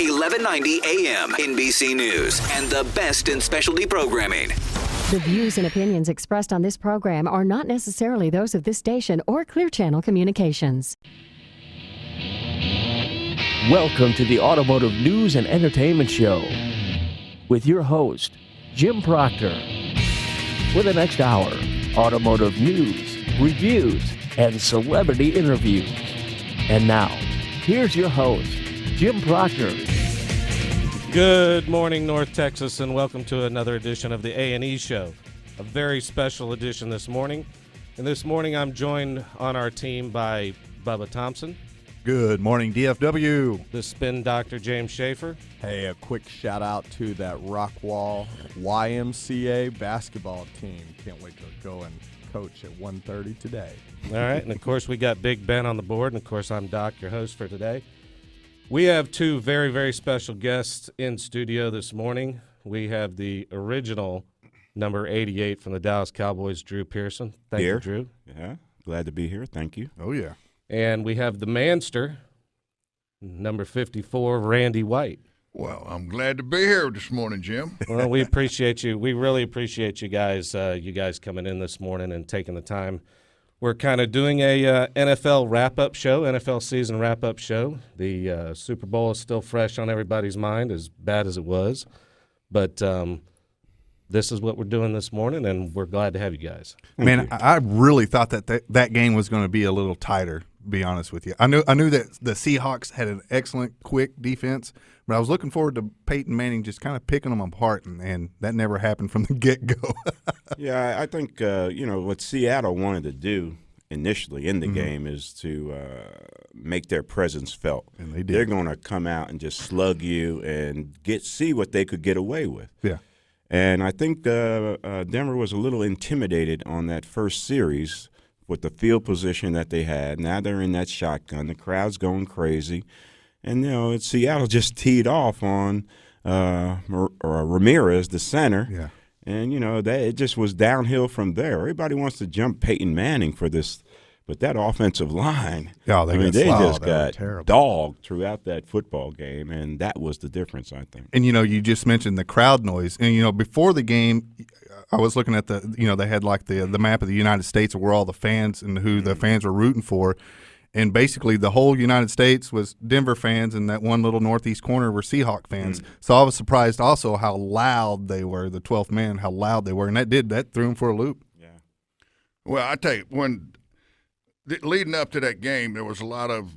1190 AM, NBC News, and the best in specialty programming. The views and opinions expressed on this program are not necessarily those of this station or Clear Channel Communications. Welcome to the Automotive News and Entertainment Show with your host, Jim Proctor. For the next hour, automotive news, reviews, and celebrity interviews. And now, here's your host, Jim Proctor. Good morning, North Texas, and welcome to another edition of the AnE Show. A very special edition this morning. And this morning I'm joined on our team by Bubba Thompson. Good morning, DFW. The Spin Doctor, James Schaefer. Hey, a quick shout out to that Rockwall YMCA basketball team. Can't wait to go and coach at 1:30 today. All right, and of course we got Big Ben on the board, and of course I'm Doc, your host for today. We have two very, very special guests in studio this morning. We have the original number 88 from the Dallas Cowboys, Drew Pearson. Thank you, Drew. Yeah, glad to be here. Thank you. Oh, yeah. And we have the Manster, number 54, Randy White. Well, I'm glad to be here this morning, Jim. Well, we appreciate you. We really appreciate you guys coming in this morning and taking the time. We're kind of doing a NFL wrap-up show, NFL season wrap-up show. The Super Bowl is still fresh on everybody's mind, as bad as it was. But this is what we're doing this morning, and we're glad to have you guys. Man, I really thought that game was going to be a little tighter, to be honest with you. I knew that the Seahawks had an excellent, quick defense, but I was looking forward to Peyton Manning just kind of picking them apart, and that never happened from the get-go. Yeah, I think, what Seattle wanted to do initially in the game is to make their presence felt. And they did. They're going to come out and just slug you and see what they could get away with. Yeah. And I think Denver was a little intimidated on that first series with the field position that they had. Now they're in that shotgun. The crowd's going crazy. And, Seattle just teed off on Ramirez, the center. Yeah. And, it just was downhill from there. Everybody wants to jump Peyton Manning for this, but that offensive line, they just got dogged throughout that football game, and that was the difference, I think. And, you just mentioned the crowd noise. And, before the game, I was looking at they had like the map of the United States of where all the fans and who the fans were rooting for. And basically the whole United States was Denver fans, and that one little northeast corner were Seahawk fans. So I was surprised also how loud they were, the 12th man, how loud they were. And that threw them for a loop. Yeah. Well, I tell you, leading up to that game, there was a lot of,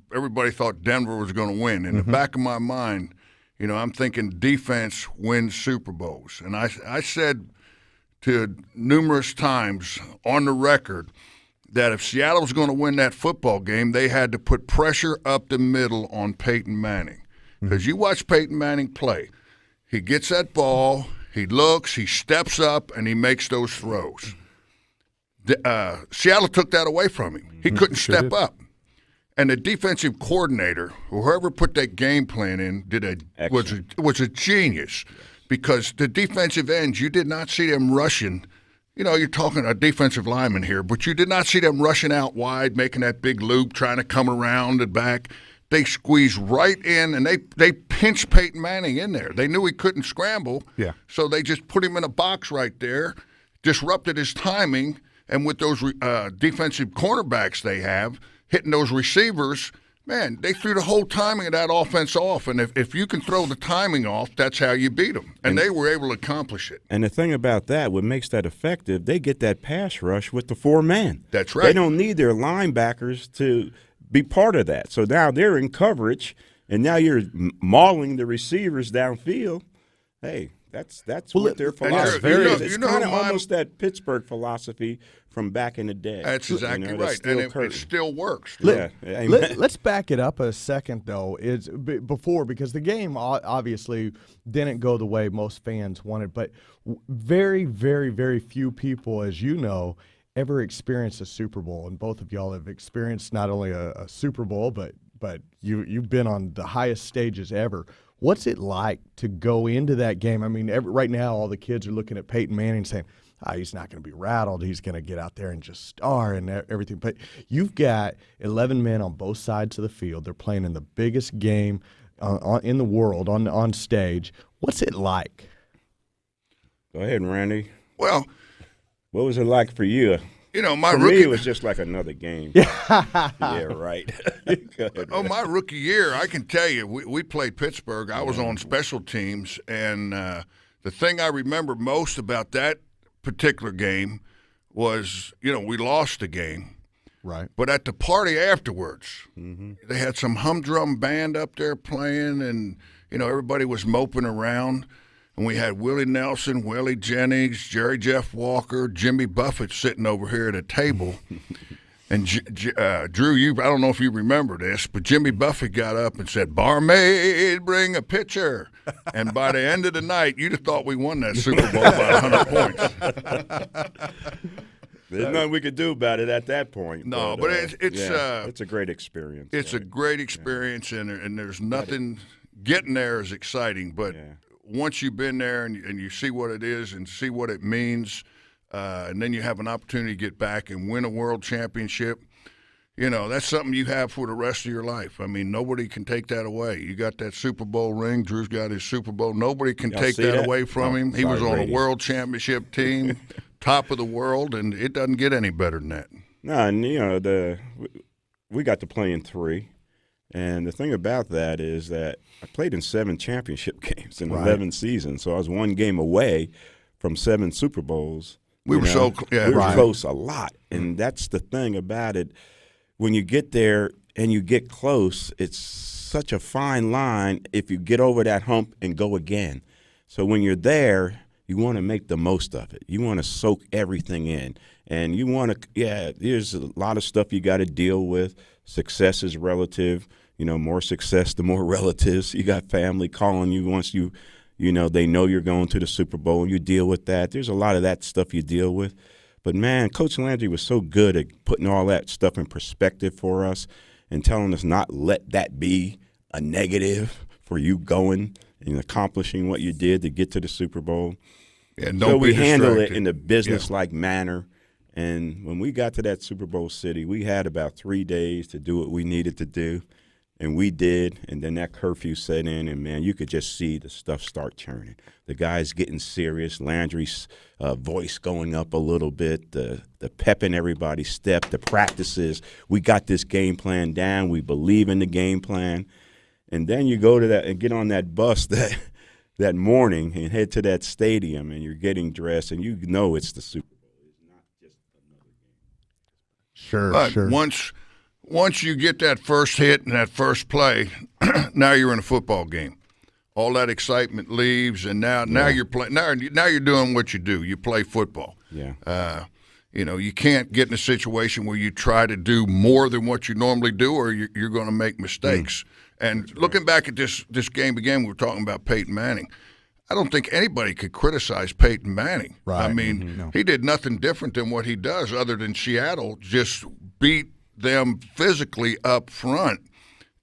everybody thought Denver was going to win. In the back of my mind, I'm thinking defense wins Super Bowls. And I said to numerous times on the record that if Seattle was going to win that football game, they had to put pressure up the middle on Peyton Manning. Because you watch Peyton Manning play. He gets that ball, he looks, he steps up, and he makes those throws. Seattle took that away from him. He couldn't step up. And the defensive coordinator, whoever put that game plan in, was a genius. Because the defensive ends, you did not see them rushing. You're talking a defensive lineman here, but you did not see them rushing out wide, making that big loop, trying to come around and back. They squeezed right in, and they pinched Peyton Manning in there. They knew he couldn't scramble, so they just put him in a box right there, disrupted his timing, and with those defensive cornerbacks they have, hitting those receivers, man, they threw the whole timing of that offense off. And if you can throw the timing off, that's how you beat them. And they were able to accomplish it. And the thing about that, what makes that effective, they get that pass rush with the 4-man. That's right. They don't need their linebackers to be part of that. So now they're in coverage, and now you're mauling the receivers downfield. Hey, that's what their philosophy is. It's kind of almost that Pittsburgh philosophy from back in the day. That's exactly right, and it still works. Let's back it up a second, though. Because the game obviously didn't go the way most fans wanted, but very, very, very few people, as you know, ever experienced a Super Bowl, and both of y'all have experienced not only a Super Bowl, but you've been on the highest stages ever. What's it like to go into that game? I mean, right now all the kids are looking at Peyton Manning saying, he's not going to be rattled. He's going to get out there and just star and everything. But you've got 11 men on both sides of the field. They're playing in the biggest game in the world on stage. What's it like? Go ahead, Randy. Well, what was it like for you? For me, it was just like another game. Yeah, right. My rookie year, I can tell you, we played Pittsburgh. I was on special teams, and the thing I remember most about that particular game was, we lost the game. Right. But at the party afterwards, they had some humdrum band up there playing, and, everybody was moping around. And we had Willie Nelson, Willie Jennings, Jerry Jeff Walker, Jimmy Buffett sitting over here at a table. And Drew, I don't know if you remember this, but Jimmy Buffett got up and said, "Barmaid, bring a pitcher." And by the end of the night, you'd have thought we won that Super Bowl by 100 points. There's nothing we could do about it at that point. No, but it's a great experience. It's a great experience, and there's nothing – getting there is exciting, but once you've been there and you see what it is and see what it means, and then you have an opportunity to get back and win a world championship, that's something you have for the rest of your life. I mean, nobody can take that away. You got that Super Bowl ring. Drew's got his Super Bowl. Nobody can take that away from him. He was on a world championship team, top of the world, and it doesn't get any better than that. No, and, we got to play in 3. And the thing about that is that I played in 7 championship games in 11 seasons, so I was 1 game away from 7 Super Bowls. We were close a lot, and that's the thing about it. When you get there and you get close, it's such a fine line if you get over that hump and go again. So when you're there, you want to make the most of it. You want to soak everything in, and you want to. There's a lot of stuff you got to deal with. Success is relative. More success, the more relatives. You got family calling you once they know you're going to the Super Bowl, and you deal with that. There's a lot of that stuff you deal with. But, man, Coach Landry was so good at putting all that stuff in perspective for us and telling us not let that be a negative for you going and accomplishing what you did to get to the Super Bowl. Yeah, so we handle it in a business-like manner. And when we got to that Super Bowl city, we had about 3 days to do what we needed to do. And we did, and then that curfew set in, and, man, you could just see the stuff start churning. The guys getting serious, Landry's voice going up a little bit, the pep in everybody's step, the practices. We got this game plan down. We believe in the game plan. And then you go to that and get on that bus that morning and head to that stadium, and you're getting dressed, and it's the Super Bowl. It's not just another game. Sure. Once you get that first hit and that first play, now you're in a football game. All that excitement leaves, and now you're playing. Now you're doing what you do. You play football. Yeah. You can't get in a situation where you try to do more than what you normally do, or you're going to make mistakes. And looking back at this game again, we were talking about Peyton Manning. I don't think anybody could criticize Peyton Manning. Right. I mean, he did nothing different than what he does, other than Seattle just beat them physically up front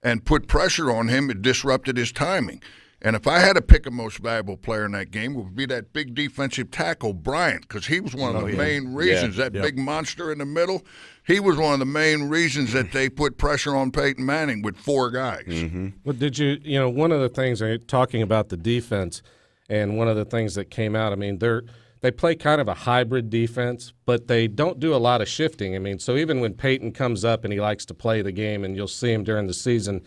and put pressure on him. It disrupted his timing. And if I had to pick a most valuable player in that game, it would be that big defensive tackle, Bryant, because he was one of the main reasons, big monster in the middle, he was one of the main reasons that they put pressure on Peyton Manning with 4 guys. Mm-hmm. Well, did one of the things, talking about the defense, and one of the things that came out, they play kind of a hybrid defense, but they don't do a lot of shifting. So even when Peyton comes up and he likes to play the game, and you'll see him during the season,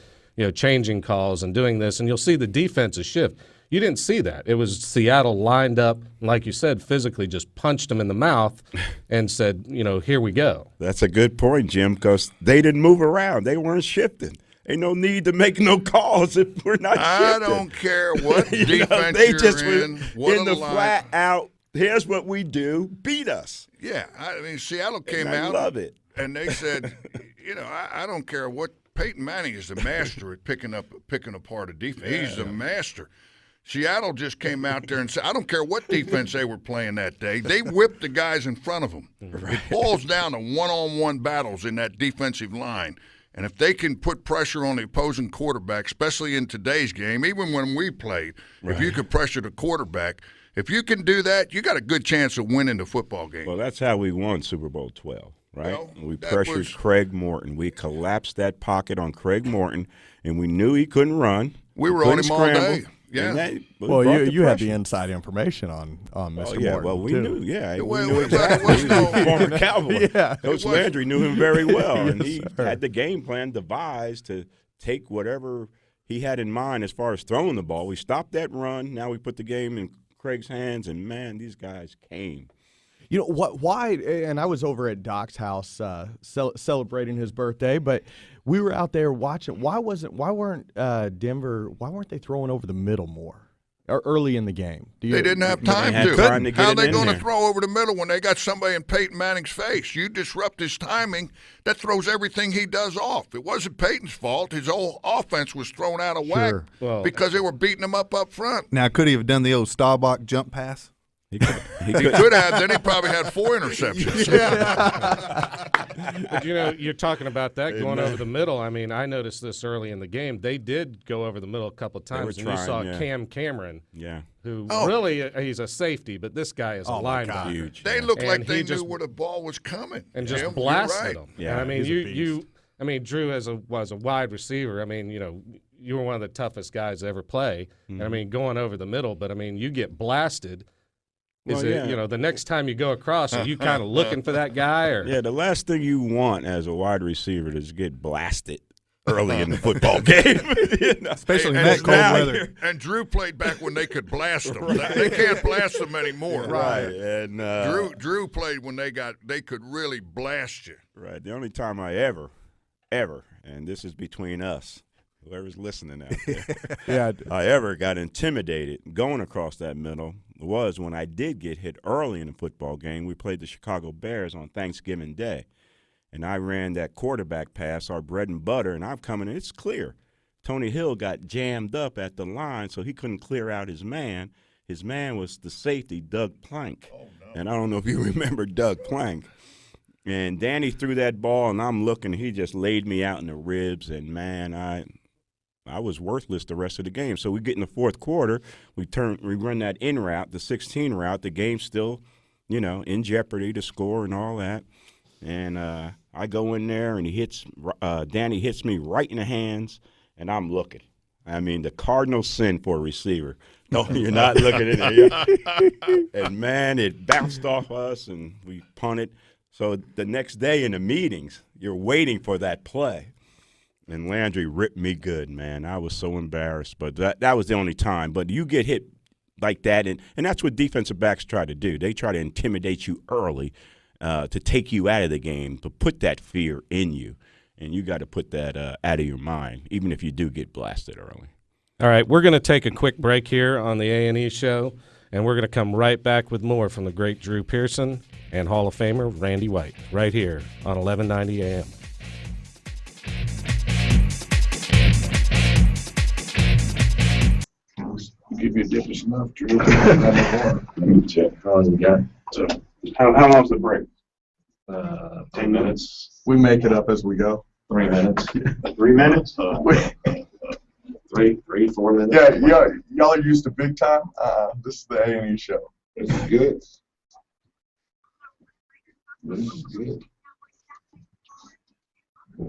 changing calls and doing this, and you'll see the defensive shift. You didn't see that. It was Seattle lined up, like you said, physically just punched him in the mouth and said, here we go. That's a good point, Jim, because they didn't move around. They weren't shifting. Ain't no need to make no calls if we're not shifting. I don't care what defense they you're just in. Were in the flat out, here's what we do, beat us. Yeah, Seattle came out. I love it. And they said, I don't care what. Peyton Manning is the master at picking apart a defense. He's the master. Seattle just came out there and said, I don't care what defense they were playing that day. They whipped the guys in front of them. Right. It boils down to one-on-one battles in that defensive line. And if they can put pressure on the opposing quarterback, especially in today's game, even when we played, if you could pressure the quarterback, if you can do that, you got a good chance of winning the football game. Well, that's how we won Super Bowl 12, right? Well, we pressured Craig Morton. We collapsed that pocket on Craig Morton, and we knew he couldn't run. We were on him all day. Yeah. Well, you had the inside information on Mr. Morton. Well, we knew. Yeah, well, we knew exactly. He was a former Cowboy. Yeah. Coach Landry knew him very well, Yes, and he sir. had the game plan devised to take whatever he had in mind as far as throwing the ball. We stopped that run. Now we put the game in Craig's hands, and man, these guys came. You know what? Why? And I was over at Doc's house celebrating his birthday, but we were out there watching. Why weren't Denver? Why weren't they throwing over the middle more or early in the game? They didn't have time had to. time to get How it are they in going to there. throw over the middle when they got somebody in Peyton Manning's face? You disrupt his timing, that throws everything he does off. It wasn't Peyton's fault. His whole offense was thrown out of whack because they were beating him up front. Now, could he have done the old Staubach jump pass? He He could have. Then he probably had 4 interceptions. But, you're talking about that going over the middle. I mean, I noticed this early in the game. They did go over the middle a couple of times, and you saw Cam Cameron, who really he's a safety, but this guy is a linebacker. Huge. They looked like And they he knew just- where the ball was coming. and just Jim, blasted you're right. him. Yeah, And I mean, he's a beast. Drew was a wide receiver. I mean, you were one of the toughest guys to ever play. And I mean, going over the middle, but I mean, you get blasted. The next time you go across, are you kind of looking for that guy? Or Yeah, the last thing you want as a wide receiver is get blasted early in the football game. Especially in And that cold weather. And Drew played back when they could blast them. They can't blast them anymore. Right. And Drew played when they could really blast you. right. The only time I ever, and this is between us, whoever's listening out there, I ever got intimidated going across that middle was when I did get hit early in the football game. We played the Chicago Bears on Thanksgiving Day, and I ran that quarterback pass, our bread and butter, and I'm coming in. It's clear. Tony Hill got jammed up at the line, so he couldn't clear out his man. His man was the safety, Doug Plank. Oh, no. And I don't know if you remember Doug Plank. And Danny threw that ball, and I'm looking. He just laid me out in the ribs, and, man, I was worthless the rest of the game. So we get in the fourth quarter, we run that in route, the 16 route. The game's still, in jeopardy to score and all that. And I go in there, and Danny hits me right in the hands, and I'm looking. I mean, the cardinal sin for a receiver. No, you're not looking in there. And, man, it bounced off us, and we punted. So the next day in the meetings, you're waiting for that play. And Landry ripped me good, man. I was so embarrassed. But that was the only time. But you get hit like that, and that's what defensive backs try to do. They try to intimidate you early to take you out of the game, to put that fear in you. And you got to put that out of your mind, even if you do get blasted early. All right, we're going to take a quick break here on the AnE show, and we're going to come right back with more from the great Drew Pearson and Hall of Famer Randy White right here on 1190 AM. Give you a dip of snuff, Drew. Let me check. How long we got? So, how long's the break? 10 minutes. We make it up as we go. 3 minutes. 3 minutes? 4 minutes? Yeah, y'all are used to big time. This is the AnE show. This is good. This is good.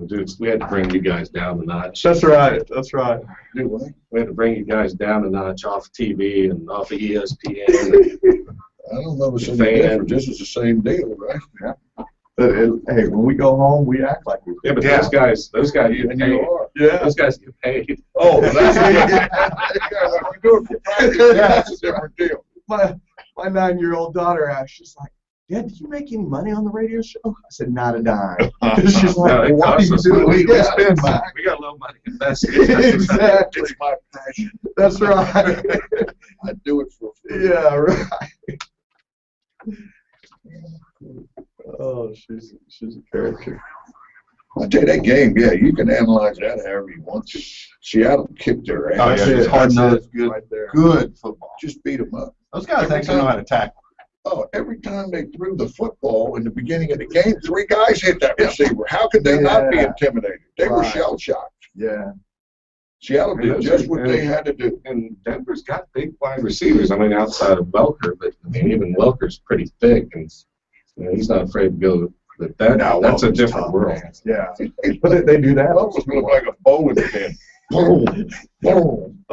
Dude, we had to bring you guys down a notch. That's right. That's right. Dude, what? We had to bring you guys down a notch off TV and off of ESPN. I don't know if it's any different. This is the same deal, right? Yeah. Hey, when we go home, we act like we. Yeah, but those guys get And paid. you are. Yeah. Those guys get paid. Oh, that's If you do it for practice, that's a different deal. my 9-year-old daughter asked. She's like, "Dad, did you make any money on the radio show?" I said, "Not a dime." She's like, No, it "Why do costs you us do money. it?" We spend got back. a little money invested. Exactly. It's my passion. That's right. I do it for free. Yeah, right. Oh, she's a character. I tell you, that game, yeah, you can analyze that however you want to. Seattle kicked their ass. It's hard nosed, good, right there. good football. Just beat them up. Those guys actually know how to tackle. Oh, every time they threw the football in the beginning of the game, 3 guys hit that receiver. How could they not be intimidated? They were shell-shocked. Yeah. Seattle did just what they had to do. And Denver's got big wide receivers. I mean, outside of Welker, but I mean, even Welker's pretty thick, and he's not afraid to go. But that's a different world. Man. Yeah. But they do that. That was going to look like a bowling pin. Boom, boom.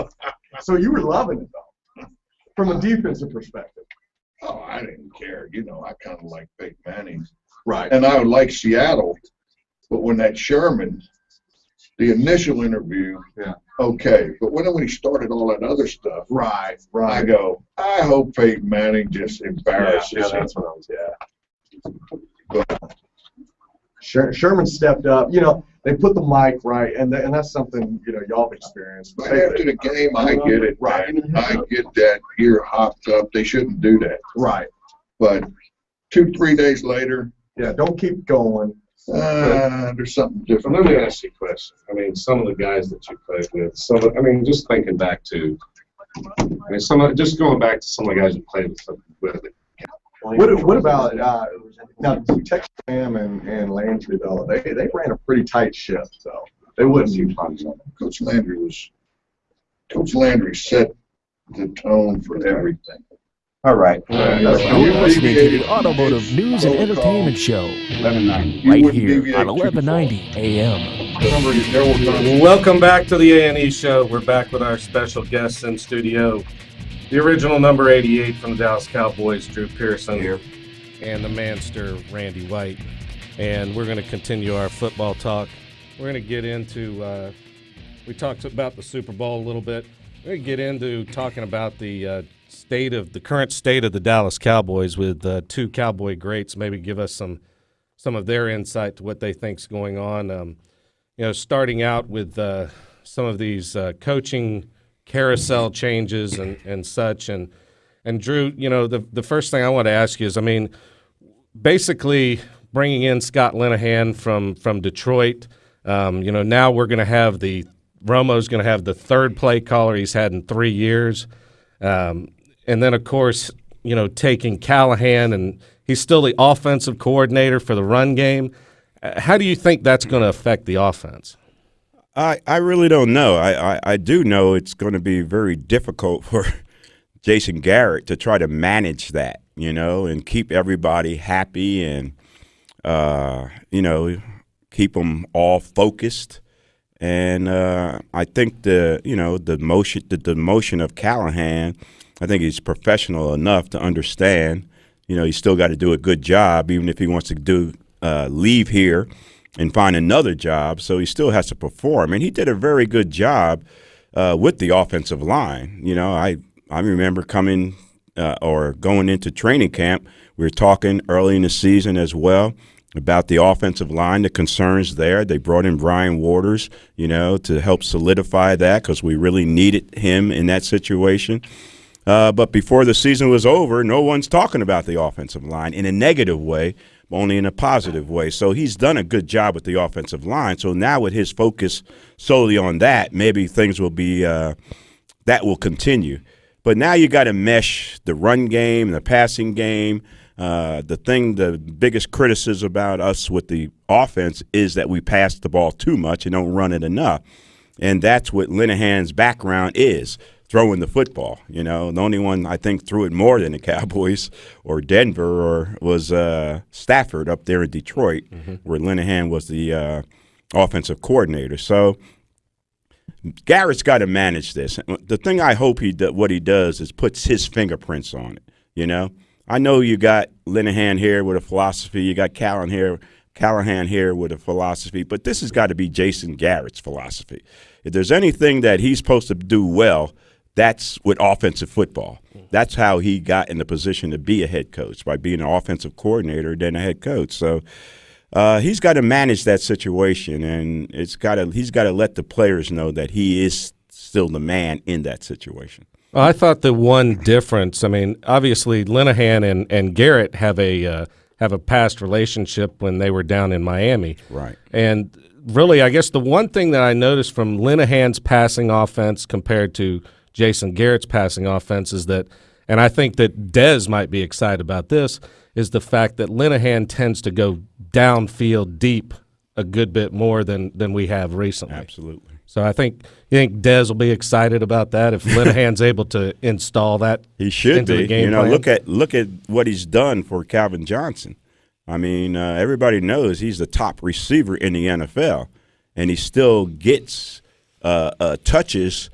So you were loving it, though, from a defensive perspective. Oh, I didn't care. I kind of like Peyton Manning. Right. And I would like Seattle, but when that Sherman, the initial interview, okay. But when he started all that other stuff, right. I go, I hope Peyton Manning just embarrasses him. That's what I was, Sherman stepped up. They put the mic right, and that's something, y'all have experienced. But after the game, I get it, right? I get that you're hopped up. They shouldn't do that. Right. But 2-3 days later, don't keep going. There's something different. Let me ask you a question. I mean, some of the guys that you played with, just thinking back to, just going back to some of the guys you played with. What about now? Texas A&M and Landry, though, they ran a pretty tight ship, so they wouldn't be fun. Coach Landry set the tone for everything. All right. You're listening to the Automotive News and Entertainment Show, 1190. right here on 1190 AM. Welcome back to the AnE Show. We're back with our special guests in studio. The original number 88 from the Dallas Cowboys, Drew Pearson, here, and the Manster, Randy White. And we're going to continue our football talk. We're going to get into, we talked about the Super Bowl a little bit. We're going to get into talking about the current state of the Dallas Cowboys with 2 Cowboy greats. Maybe give us some of their insight to what they think's going on. Starting out with some of these coaching carousel changes and such. And Drew, the first thing I want to ask you is, basically bringing in Scott Linehan from Detroit. Now we're going to have Romo's going to have the 3rd play caller he's had in 3 years. And then, of course, taking Callahan, and he's still the offensive coordinator for the run game. How do you think that's going to affect the offense? I really don't know. I do know it's going to be very difficult for Jason Garrett to try to manage that, and keep everybody happy and, keep them all focused. And I think the motion of Callahan, I think he's professional enough to understand, he's still got to do a good job, even if he wants to leave here and find another job, so he still has to perform. And he did a very good job with the offensive line. I remember coming or going into training camp, we were talking early in the season as well about the offensive line, the concerns there. They brought in Brian Waters, to help solidify that because we really needed him in that situation. But before the season was over, no one's talking about the offensive line in a negative way, only in a positive way. So he's done a good job with the offensive line. So now with his focus solely on that, maybe things will be that will continue. But now you got to mesh the run game, the passing game. The biggest criticism about us with the offense is that we pass the ball too much and don't run it enough. And that's what Linehan's background is. Throwing the football, the only one I think threw it more than the Cowboys or Denver or was Stafford up there in Detroit, where Linehan was the offensive coordinator. So Garrett's got to manage this. The thing I hope what he does is puts his fingerprints on it. I know you got Linehan here with a philosophy, you got Callahan here with a philosophy, but this has got to be Jason Garrett's philosophy. If there's anything that he's supposed to do well, that's with offensive football. That's how he got in the position to be a head coach, by being an offensive coordinator then a head coach. So he's got to manage that situation, and he's got to let the players know that he is still the man in that situation. Well, I thought the one difference, obviously Linehan and Garrett have a past relationship when they were down in Miami. Right. And really, I guess the one thing that I noticed from Linehan's passing offense compared to Jason Garrett's passing offense is that And I think that Dez might be excited about this, is the fact that Linehan tends to go downfield deep a good bit more than we have recently. Absolutely. So you think Dez will be excited about that if Linehan's able to install that? He should into be. The game plan? Look at what he's done for Calvin Johnson. I mean, everybody knows he's the top receiver in the NFL, and he still gets touches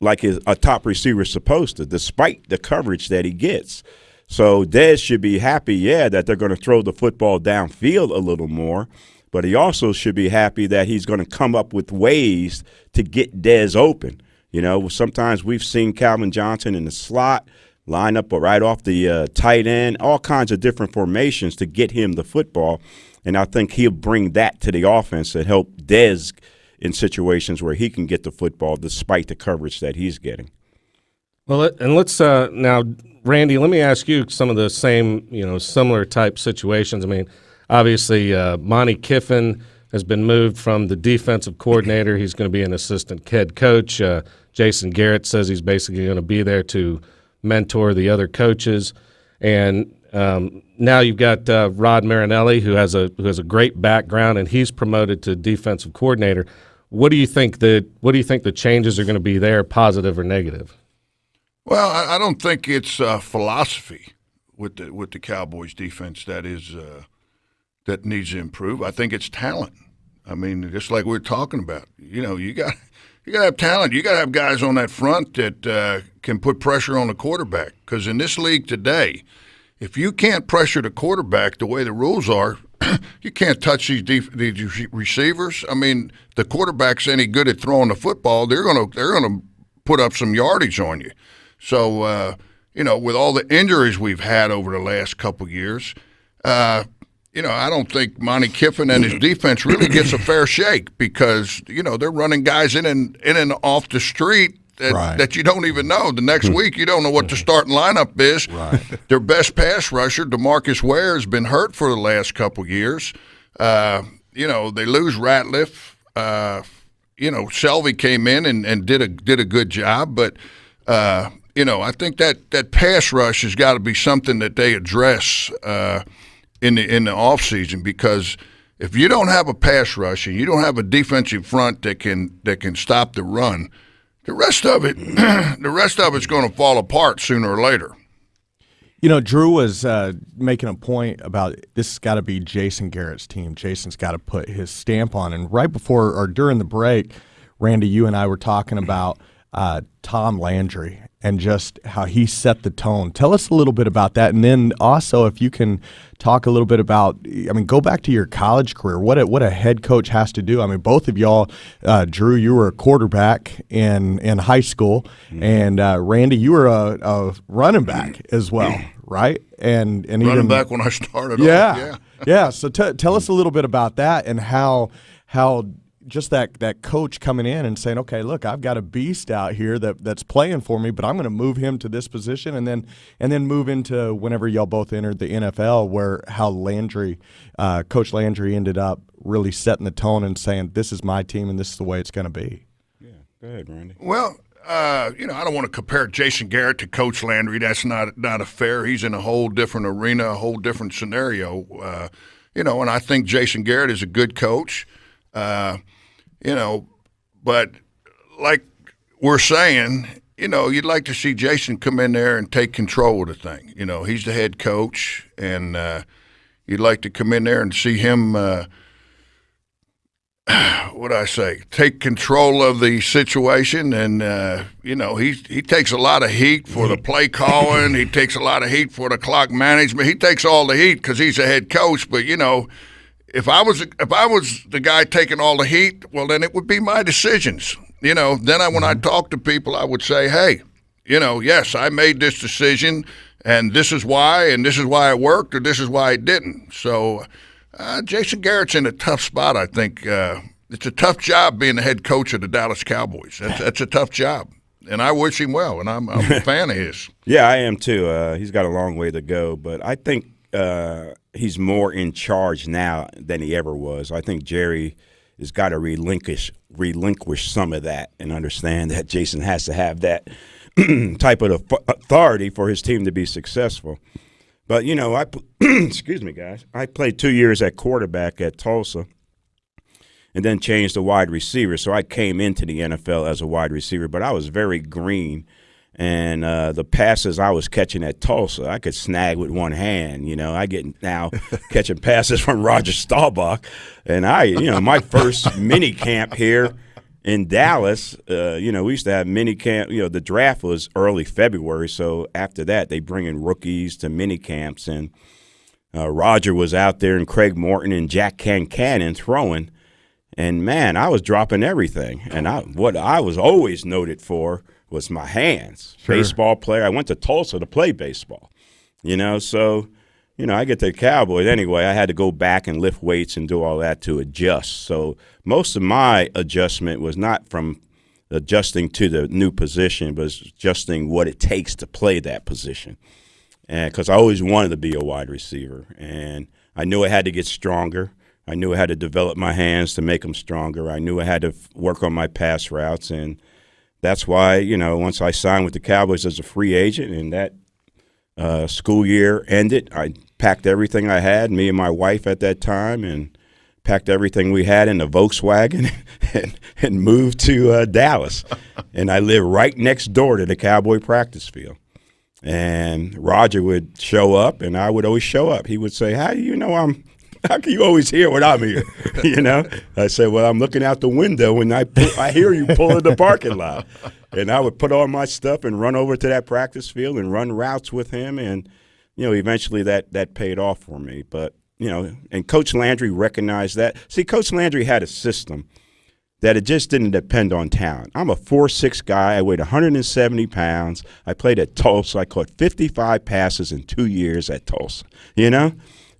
like a top receiver is supposed to, despite the coverage that he gets. So Dez should be happy, that they're going to throw the football downfield a little more, but he also should be happy that he's going to come up with ways to get Dez open. Sometimes we've seen Calvin Johnson in the slot, line up right off the tight end, all kinds of different formations to get him the football, and I think he'll bring that to the offense and help Dez in situations where he can get the football despite the coverage that he's getting. Well, and let's now, Randy, let me ask you some of the same, similar type situations. I mean, obviously, Monty Kiffin has been moved from the defensive coordinator. He's going to be an assistant head coach. Jason Garrett says he's basically going to be there to mentor the other coaches. And now you've got Rod Marinelli, who has a great background, and he's promoted to defensive coordinator. What do you think the changes are going to be there, positive or negative? Well, I don't think it's philosophy with the Cowboys defense that needs to improve. I think it's talent. I mean, just like we're talking about, you got to have talent. You got to have guys on that front that can put pressure on the quarterback. Because in this league today, if you can't pressure the quarterback the way the rules are, you can't touch these receivers. I mean, the quarterback's any good at throwing the football, they're gonna put up some yardage on you. So with all the injuries we've had over the last couple years, I don't think Monty Kiffin and his defense really gets a fair shake because they're running guys in and off the street that you don't even know. The next week, you don't know what the starting lineup is. Right. Their best pass rusher, DeMarcus Ware, has been hurt for the last couple years. They lose Ratliff. Selvey came in and did a good job, but I think that pass rush has got to be something that they address in the offseason, because if you don't have a pass rush and you don't have a defensive front that can stop the run, the rest of it's going to fall apart sooner or later. Drew was making a point about this has got to be Jason Garrett's team. Jason's got to put his stamp on. And right before or during the break, Randy, you and I were talking about Tom Landry and just how he set the tone. Tell us a little bit about that. And then also if you can talk a little bit about, go back to your college career, what a head coach has to do. I mean, both of y'all, Drew, you were a quarterback in high school, and Randy, you were a running back as well, right? And running back when I started off. Yeah. So tell us a little bit about that and how just that coach coming in and saying, okay, look, I've got a beast out here that's playing for me, but I'm going to move him to this position and then move into whenever y'all both entered the NFL, where how Coach Landry ended up really setting the tone and saying, this is my team and this is the way it's going to be. Yeah, go ahead, Randy. Well, I don't want to compare Jason Garrett to Coach Landry. That's not a fair. He's in a whole different arena, a whole different scenario. And I think Jason Garrett is a good coach. But like we're saying, you'd like to see Jason come in there and take control of the thing. He's the head coach, and you'd like to come in there and see him, take control of the situation. And, he takes a lot of heat for the play calling. He takes a lot of heat for the clock management. He takes all the heat because he's a head coach, but, if I was the guy taking all the heat, well, then it would be my decisions. When I talk to people, I would say, hey, yes, I made this decision, and this is why it worked, or this is why it didn't. So Jason Garrett's in a tough spot, I think. It's a tough job being the head coach of the Dallas Cowboys. That's a tough job, and I wish him well, and I'm a fan of his. Yeah, I am too. He's got a long way to go, but I think he's more in charge now than he ever was. I think Jerry has got to relinquish some of that and understand that Jason has to have that type of authority for his team to be successful. But, you know, excuse me, guys. I played 2 years at quarterback at Tulsa and then changed to wide receiver. So I came into the NFL as a wide receiver, but I was very green. And the passes I was catching at Tulsa, I could snag with one hand. You know, I get now catching passes from Roger Staubach. And my first mini camp here in Dallas, we used to have mini camp. You know, the draft was early February. So after that, they bring in rookies to mini camps. And Roger was out there and Craig Morton and Jack Cannon throwing. And, man, I was dropping everything. And what I was always noted for was my hands. Sure. Baseball player. I went to Tulsa to play baseball, So, I get to the Cowboys. Anyway, I had to go back and lift weights and do all that to adjust. So most of my adjustment was not from adjusting to the new position, but adjusting what it takes to play that position. And because I always wanted to be a wide receiver. And I knew I had to get stronger. I knew I had to develop my hands to make them stronger. I knew I had to work on my pass routes. And that's why, once I signed with the Cowboys as a free agent and that school year ended, I packed everything I had, me and my wife at that time, and packed everything we had in the Volkswagen and moved to Dallas. And I lived right next door to the Cowboy practice field. And Roger would show up, and I would always show up. He would say, how can you always hear when I'm here? I said, well, I'm looking out the window and I hear you pulling the parking lot. And I would put on my stuff and run over to that practice field and run routes with him. And, eventually that paid off for me. But, and Coach Landry recognized that. See, Coach Landry had a system that it just didn't depend on talent. I'm a 4'6" guy. I weighed 170 pounds. I played at Tulsa. I caught 55 passes in 2 years at Tulsa,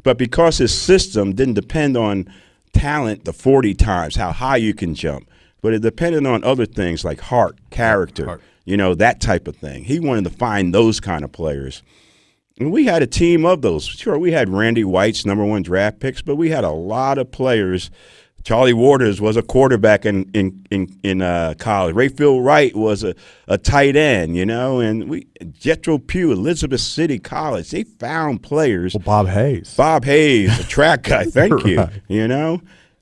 But because his system didn't depend on talent the 40 times, how high you can jump, but it depended on other things like heart, character, that type of thing. He wanted to find those kind of players. And we had a team of those. Sure, we had Randy White's #1 draft picks, but we had a lot of players. Charlie Waters was a quarterback in college. Rayfield Wright was a tight end, and Jethro Pugh, Elizabeth City College, they found players. Well, Bob Hayes, a track guy, thank you,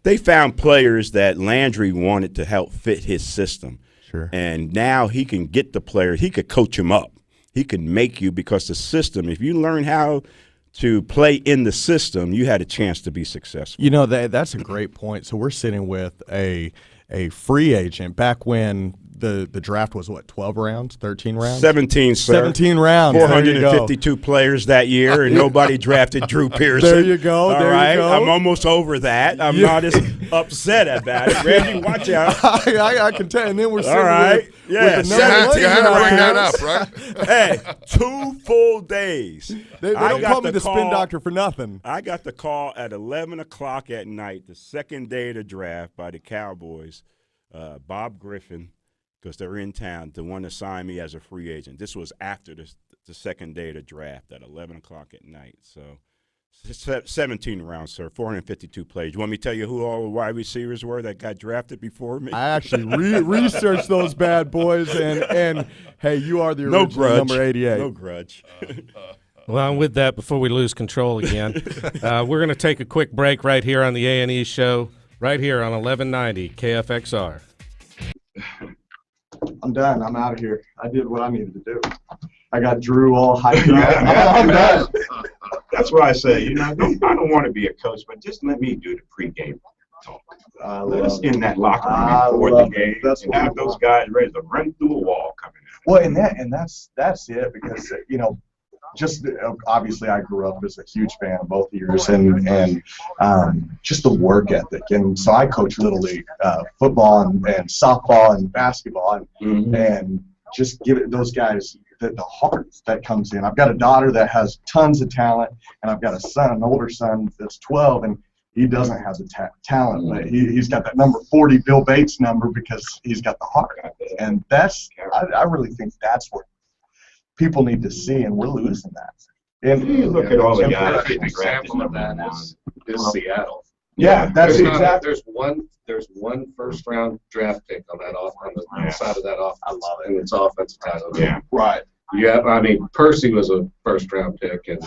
They found players that Landry wanted to help fit his system. Sure. And now he can get the players. He could coach them up. He can make you, because the system, if you learn how to play in the system, you had a chance to be successful. That's a great point. So we're sitting with a free agent back when the draft was, 12 rounds, 13 rounds? 17, sir. 17 rounds. 452 players that year, and nobody drafted Drew Pearson. There you go. All right. I'm almost over that. I'm not as upset about it. Randy, watch out. I can tell. And then we're sitting with you had to bring that up, right? Hey, 2 full days. They don't call me the spin doctor for nothing. I got the call at 11 o'clock at night, the second day of the draft, by the Cowboys, Bob Griffin, because they're in town, to want to sign me as a free agent. This was after the second day of the draft at 11 o'clock at night. So 17 rounds, sir, 452 players. You want me to tell you who all the wide receivers were that got drafted before me? I actually researched those bad boys, and hey, you are the original number 88. No grudge. Well, and with that, before we lose control again, we're going to take a quick break right here on the AnE show, right here on 1190 KFXR. I'm done. I'm out of here. I did what I needed to do. I got Drew all hyped up. I'm done. That's why I say, I don't want to be a coach, but just let me do the pregame talk. Let us in that locker room before the game and have those guys ready to run through a wall coming out. Well, and that's it, because just obviously I grew up as a huge fan of both of yours, and just the work ethic. And so I coach Little League football and softball and basketball, and just give it those guys the heart that comes in. I've got a daughter that has tons of talent, and I've got an older son that's 12, and he doesn't have the talent, but he's got that number 40 Bill Bates number because he's got the heart. And I really think that's what people need to see, and we're losing that. And you look at all the guys getting drafted number 1 is Seattle. Yeah, that's There's exactly. there's one first round draft pick on that on the side of that offense, and it's offensive tackle. Yeah. Right. Yeah, I mean Percy was a first round pick, and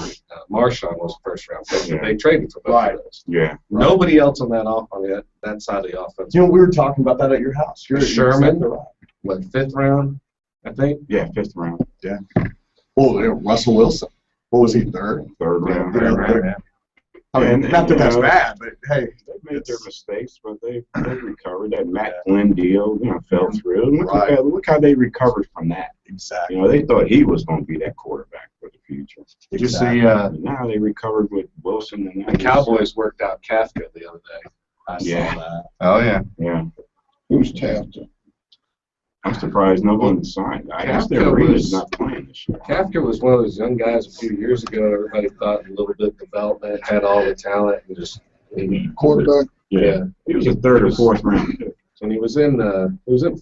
Marshawn was a first round pick. Yeah. But they traded for both of those. Yeah. Nobody else on that side of the offense. You know, we were talking about that at your house. You're Sherman, exactly right. what, 5th round, I think. Yeah, 5th round. Yeah. Oh, yeah, Russell Wilson. What was he, 3rd? 3rd round. You know, I mean, And, not that you that's know, bad, but hey, they made their mistakes, but they recovered. That Matt Flynn deal, fell through. And look how they recovered from that. Exactly. They thought he was going to be that quarterback for the future. Did you see? Now they recovered with Wilson, and The Cowboys worked out Kafka the other day. I saw that. Oh yeah. Yeah. Who's Taft? I'm surprised no one signed. I guess their Kafka arena's was- not playing this year. Kafka was one of those young guys a few years ago. Everybody thought a little bit of development, had all the talent, and just Quarterback? Yeah. He was a 3rd or 4th round pick. And he was in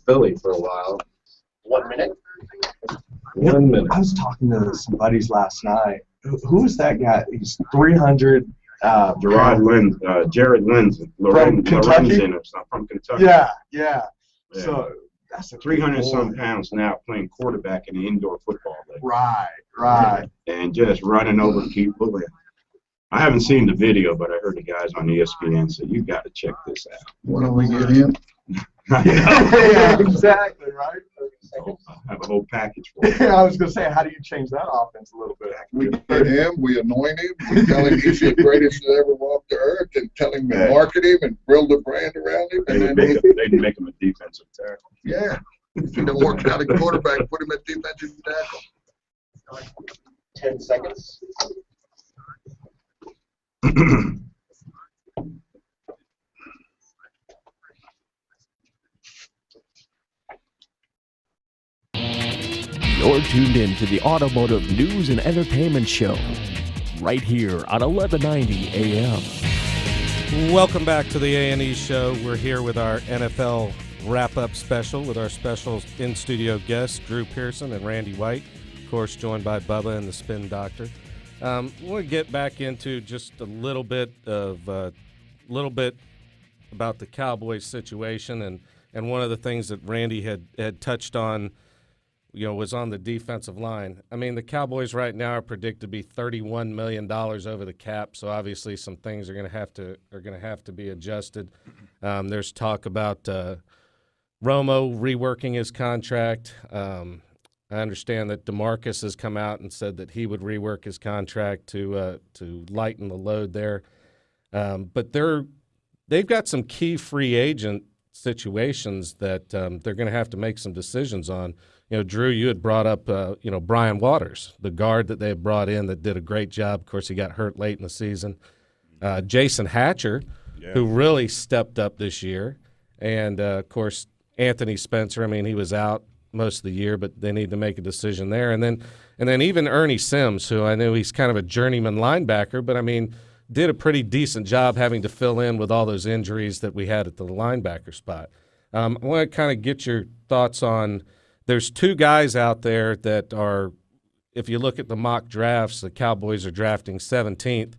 Philly for a while. 1 minute. 1 minute. I was talking to some buddies last night. Who is that guy? He's 300. Jared Lenzen, Kentucky? Lorenzen or something from Kentucky. Yeah. Yeah. So that's a 300-some pounds now playing quarterback in the indoor football league. Right. And just running over people. And I haven't seen the video, but I heard the guys on ESPN say, you got to check this out. Why don't we get him? Yeah, exactly, right? I have a whole package for him. Yeah, I was going to say, how do you change that offense a little bit? We get him, we anoint him, we tell him he's the greatest that ever walked the earth, and tell him to market him and build a brand around him. And then They'd make him a defensive tackle. yeah, if he don't work out at quarterback, put him at defensive tackle. 10 seconds. You're tuned in to the Automotive News and Entertainment Show, right here on 1190 AM. Welcome back to the AnE Show. We're here with our NFL wrap-up special with our special in-studio guests, Drew Pearson and Randy White, of course, joined by Bubba and the Spin Doctor. I want to get back into just a little bit about the Cowboys situation, and one of the things that Randy had touched on, was on the defensive line. I mean, the Cowboys right now are predicted to be $31 million over the cap, so obviously some things are going to have to be adjusted. There's talk about Romo reworking his contract. I understand that DeMarcus has come out and said that he would rework his contract to lighten the load there. But they've got some key free agent situations that they're going to have to make some decisions on. Drew, you had brought up, Brian Waters, the guard that they had brought in that did a great job. Of course, he got hurt late in the season. Jason Hatcher, who really stepped up this year. And, of course, Anthony Spencer. I mean, he was out most of the year, but they need to make a decision there. And then even Ernie Sims, who I know he's kind of a journeyman linebacker, but, I mean, did a pretty decent job having to fill in with all those injuries that we had at the linebacker spot. I want to kind of get your thoughts on – there's two guys out there that are, if you look at the mock drafts, the Cowboys are drafting 17th.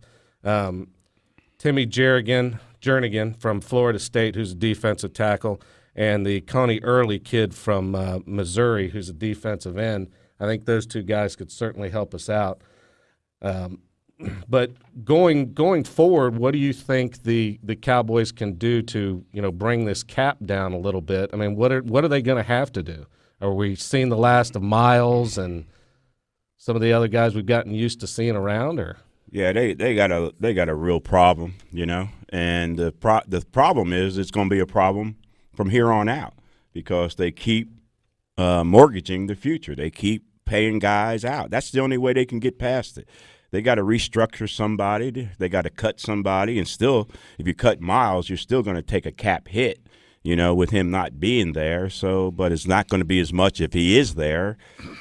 Timmy Jernigan from Florida State, who's a defensive tackle, and the Coney Early kid from Missouri, who's a defensive end. I think those two guys could certainly help us out. But going forward, what do you think the Cowboys can do to bring this cap down a little bit? I mean, what are they going to have to do? Are we seeing the last of Miles and some of the other guys we've gotten used to seeing around? Or yeah, they got a real problem, and the problem is it's going to be a problem from here on out because they keep mortgaging the future. They keep paying guys out. That's the only way they can get past it. They got to restructure somebody. They got to cut somebody, and still, if you cut Miles, you're still going to take a cap hit. With him not being there. So, but it's not going to be as much if he is there,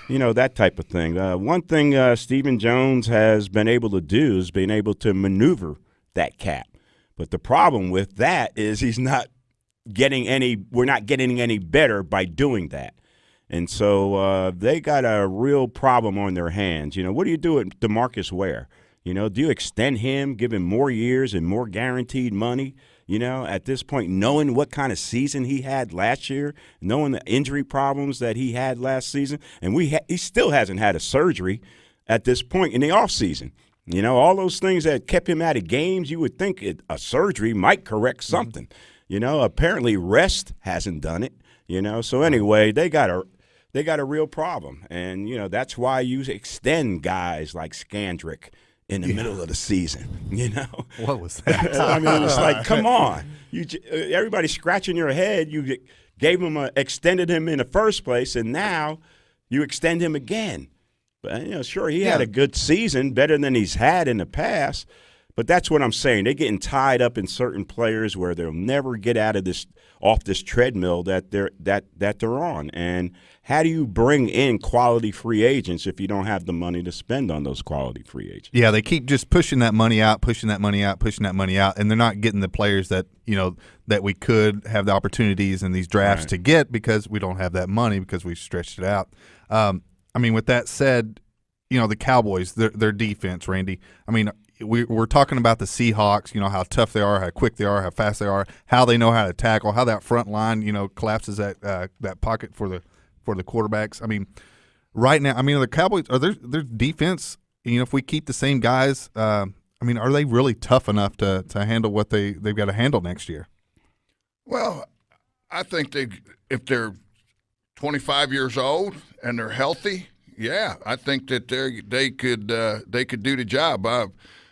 that type of thing. One thing Stephen Jones has been able to do is being able to maneuver that cap. But the problem with that is we're not getting any better by doing that. And so they got a real problem on their hands. What do you do with DeMarcus Ware? Do you extend him, give him more years and more guaranteed money? At this point, knowing what kind of season he had last year, knowing the injury problems that he had last season, and he still hasn't had a surgery at this point in the offseason. All those things that kept him out of games, you would think a surgery might correct something. Apparently rest hasn't done it. So anyway, they got a real problem, and that's why you extend guys like Scandrick in the middle of the season. What was that? I mean, it's like, come on, everybody's scratching your head. You gave him extended him in the first place, and now you extend him again. But sure, he had a good season, better than he's had in the past. But that's what I'm saying. They're getting tied up in certain players where they'll never get off this treadmill that they're on. And how do you bring in quality free agents if you don't have the money to spend on those quality free agents? Yeah, they keep just pushing that money out, and they're not getting the players that that we could have the opportunities in these drafts to get because we don't have that money because we stretched it out. With that said, the Cowboys, their defense, Randy. We're talking about the Seahawks, how tough they are, how quick they are, how fast they are, how they know how to tackle, how that front line, collapses that pocket for the quarterbacks. Right now, the Cowboys, their defense, if we keep the same guys, are they really tough enough to handle what they've got to handle next year? Well, I think if they're 25 years old and they're healthy, yeah, I think that they could do the job.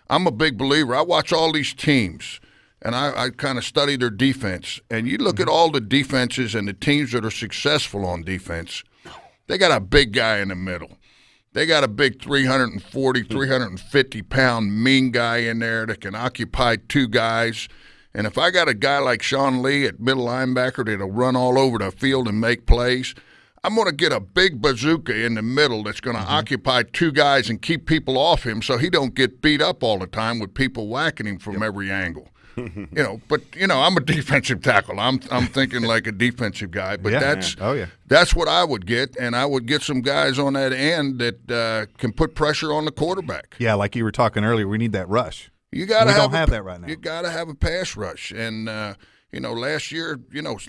I'm a big believer. I watch all these teams, and I kind of study their defense. And you look at all the defenses and the teams that are successful on defense, they got a big guy in the middle. They got a big 340, 350-pound mean guy in there that can occupy two guys. And if I got a guy like Sean Lee at middle linebacker that'll run all over the field and make plays, I'm going to get a big bazooka in the middle that's going to occupy two guys and keep people off him so he don't get beat up all the time with people whacking him from every angle. But I'm a defensive tackle. I'm thinking like a defensive guy. But that's what I would get, and I would get some guys on that end that can put pressure on the quarterback. Yeah, like you were talking earlier, we need that rush. We don't have that right now. You got to have a pass rush, and last year,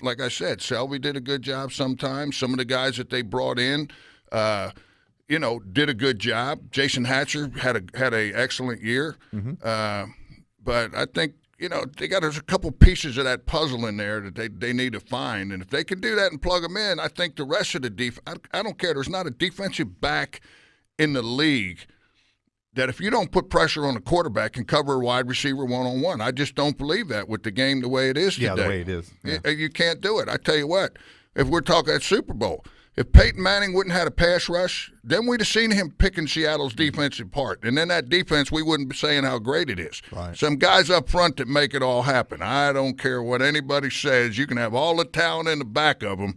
like I said, Selby did a good job sometimes. Some of the guys that they brought in, did a good job. Jason Hatcher had a excellent year. But I think, there's a couple pieces of that puzzle in there that they need to find. And if they can do that and plug them in, I think the rest of the defense, I don't care. There's not a defensive back in the league that if you don't put pressure on the quarterback can cover a wide receiver one-on-one. I just don't believe that with the game the way it is today. Yeah, the way it is. Yeah. You can't do it. I tell you what, if we're talking at Super Bowl, if Peyton Manning wouldn't have had a pass rush, then we'd have seen him picking Seattle's defense apart. And then that defense, we wouldn't be saying how great it is. Right. Some guys up front that make it all happen. I don't care what anybody says. You can have all the talent in the back of them,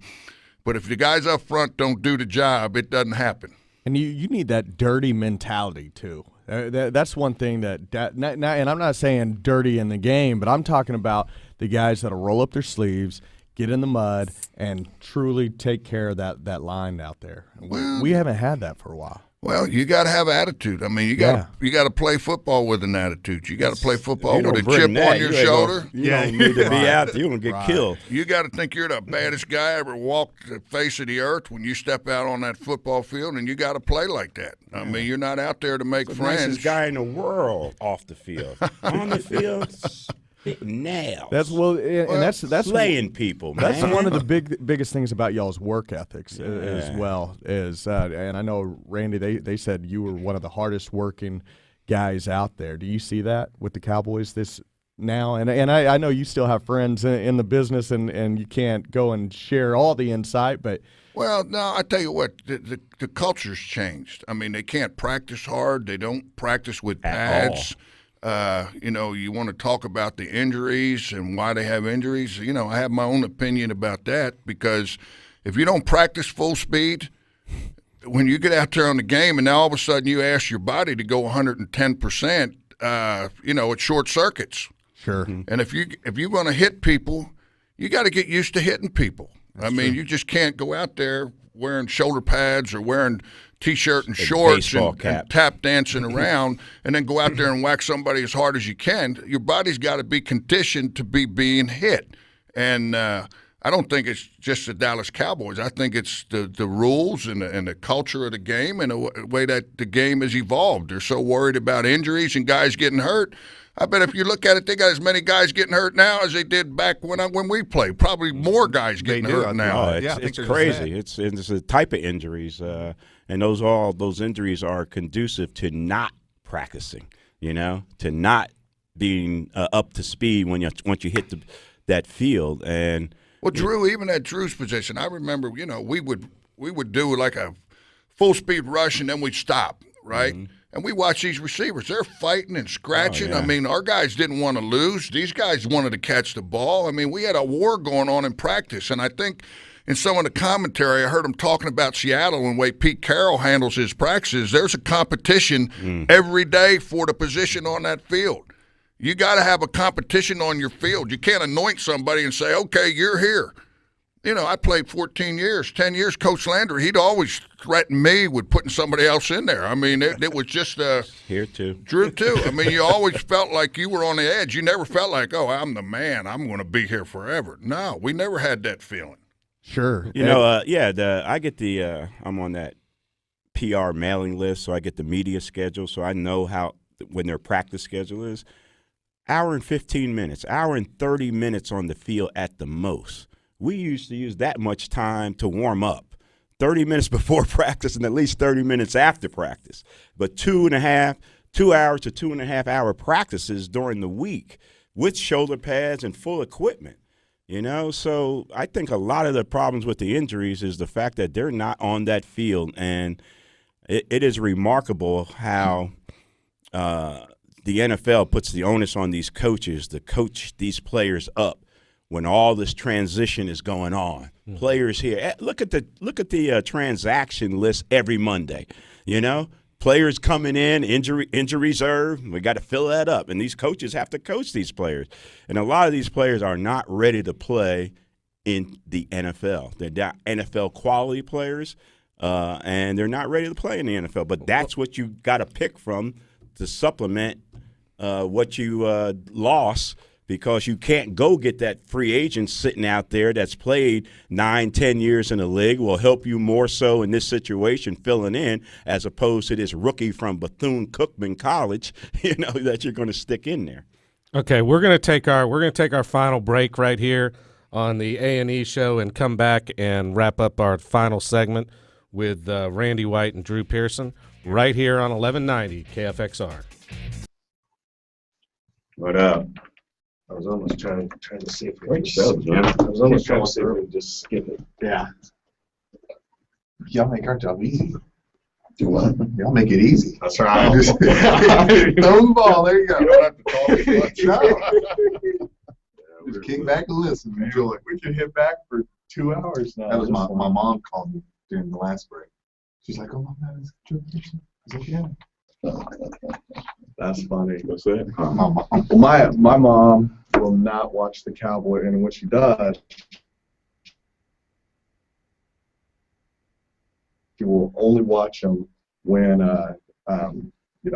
but if the guys up front don't do the job, it doesn't happen. And you need that dirty mentality too. That's one thing and I'm not saying dirty in the game, but I'm talking about the guys that'll roll up their sleeves, get in the mud, and truly take care of that line out there. We haven't had that for a while. Well, you got to have attitude. You got to play football with an attitude. You got to play football with a chip on your shoulder. You don't need to be out there. You're going to get killed. You got to think you're the baddest guy ever walked the face of the earth when you step out on that football field, and you got to play like that. You're not out there to make friends. The nicest guy in the world off the field. On the field, nails. That's slaying people. Man. That's one of the biggest things about y'all's work ethics as well. And I know Randy, they said you were one of the hardest working guys out there. Do you see that with the Cowboys this now? And I know you still have friends in the business, and you can't go and share all the insight, but. Well, no, I tell you what, the culture's changed. They can't practice hard. They don't practice with pads. You want to talk about the injuries and why they have injuries. I have my own opinion about that because if you don't practice full speed, when you get out there on the game and now all of a sudden you ask your body to go 110%, it short circuits. Sure. And if you're going to hit people, you got to get used to hitting people. You just can't go out there wearing shoulder pads or wearing T-shirt and shorts and tap dancing around, and then go out there and whack somebody as hard as you can. Your body's got to be conditioned to be being hit, and I don't think it's just the Dallas Cowboys. I think it's the rules and the culture of the game and the way that the game has evolved. They're so worried about injuries and guys getting hurt. I bet if you look at it, they got as many guys getting hurt now as they did back when we played. Probably more guys getting hurt now. It's crazy. It's a type of injuries, and those injuries are conducive to not practicing. To not being up to speed once you hit that field. And well, Drew, even at Drew's position, I remember we would do like a full speed rush and then we'd stop, right? Mm-hmm. And we watch these receivers. They're fighting and scratching. I mean, our guys didn't want to lose. These guys wanted to catch the ball. I mean, we had a war going on in practice. And I think in some of the commentary, I heard them talking about Seattle and the way Pete Carroll handles his practices. There's a competition every day for the position on that field. You got to have a competition on your field. You can't anoint somebody and say, okay, you're here. I played 14 years, 10 years. Coach Landry, he'd always threaten me with putting somebody else in there. I mean, it was just here too. Drew too. I mean, you always felt like you were on the edge. You never felt like, oh, I'm the man. I'm going to be here forever. No, we never had that feeling. Sure. I get I'm on that PR mailing list, so I get the media schedule, so I know when their practice schedule is. Hour and 15 minutes, hour and 30 minutes on the field at the most. We used to use that much time to warm up, 30 minutes before practice and at least 30 minutes after practice. But 2 hours to 2.5 hour practices during the week with shoulder pads and full equipment. So I think a lot of the problems with the injuries is the fact that they're not on that field. And it is remarkable how the NFL puts the onus on these coaches to coach these players up when all this transition is going on. Mm-hmm. Players here, look at the transaction list every Monday. Players coming in, injury reserve. We got to fill that up, and these coaches have to coach these players. And a lot of these players are not ready to play in the NFL. They're not NFL quality players, and they're not ready to play in the NFL. But that's what you got to pick from to supplement what you lost, because you can't go get that free agent sitting out there that's played 9-10 years in the league, will help you more so in this situation filling in, as opposed to this rookie from Bethune-Cookman College, that you're going to stick in there. Okay, we're going to take our final break right here on the AnE show and come back and wrap up our final segment with Randy White and Drew Pearson right here on 1190 KFXR. What up? I was almost trying to see if we could just skip it. Yeah. Y'all make our job easy. Do what? Y'all make it easy. That's right. Just throw the ball. There you go. You don't have to talk as much. Just kick back and listen. Enjoy. We can hit back for 2 hours now. That was my mom called me during the last break. She's like, "Oh my God, is it Drew Pearson?" I was like, "Yeah." That's funny. What's that? My mom will not watch the Cowboys, and when she does, she will only watch them when,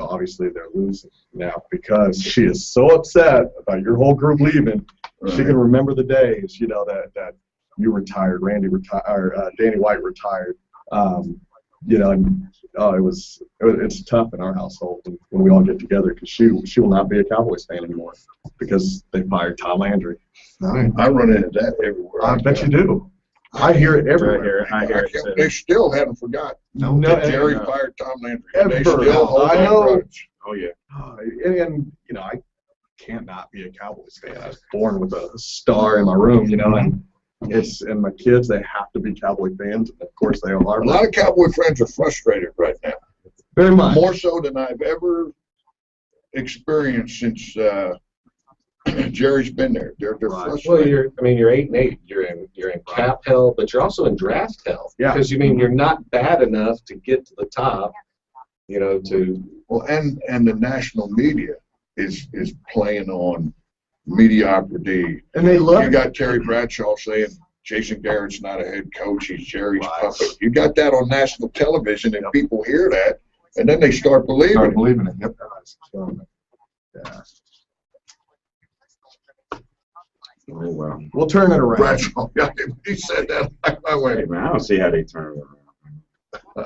obviously they're losing now, because she is so upset about your whole group leaving. Right. She can remember the days, that you retired, Randy retired, Danny White retired. It's tough in our household when we all get together, because she will not be a Cowboys fan anymore because they fired Tom Landry. I run into that everywhere. I bet you do. I hear it everywhere. I hear it. They still haven't forgotten. No, Jerry fired Tom Landry. They still hold I know. grudge. Oh yeah. And I can't not be a Cowboys fan. I was born with a star in my room, and my kids, they have to be Cowboy fans, and of course they are. A lot of Cowboy fans are frustrated right now. Very much. More so than I've ever experienced since Jerry's been there. They're frustrated. Well, you're 8-8. You're in cap hell, but you're also in draft hell. Yeah. Because you're not bad enough to get to the top. And the national media is playing on mediocrity. And they love. You got Terry Bradshaw saying Jason Garrett's not a head coach. He's Jerry's puppet. You got that on national television, and people hear that, and then they start believing it. Yep. Yeah. Oh, wow. We'll turn it around. Bradshaw, he said that. I went, Hey, man, I don't see how they turn it around.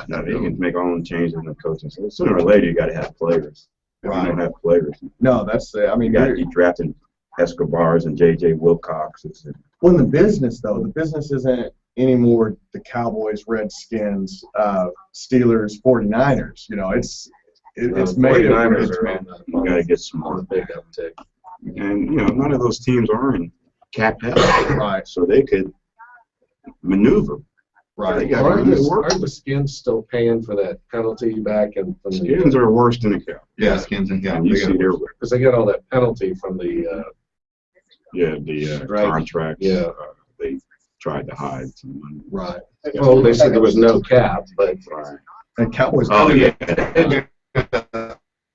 No, they can make all own changes in the coaching. So sooner or later, you got to have players. If you don't have players, No, that's I mean, you got to be drafting Escobars and J.J. Wilcoxes. well, in the business though, the business isn't anymore the Cowboys, Redskins, Steelers, 49ers. You know, it's made it. Man. You got to get smart. Big uptick. And you know, none of those teams are in cap heavy, Right. so they could maneuver. Right. They got Aren't the Skins still paying for that penalty back and from Skins are worse than the Cowboys. yeah, Skins and And you see their because they got all that penalty from the Right. contracts. Yeah. They tried to hide some money. Right. well, they said there was no cap, but Right. And Cowboys. Oh yeah.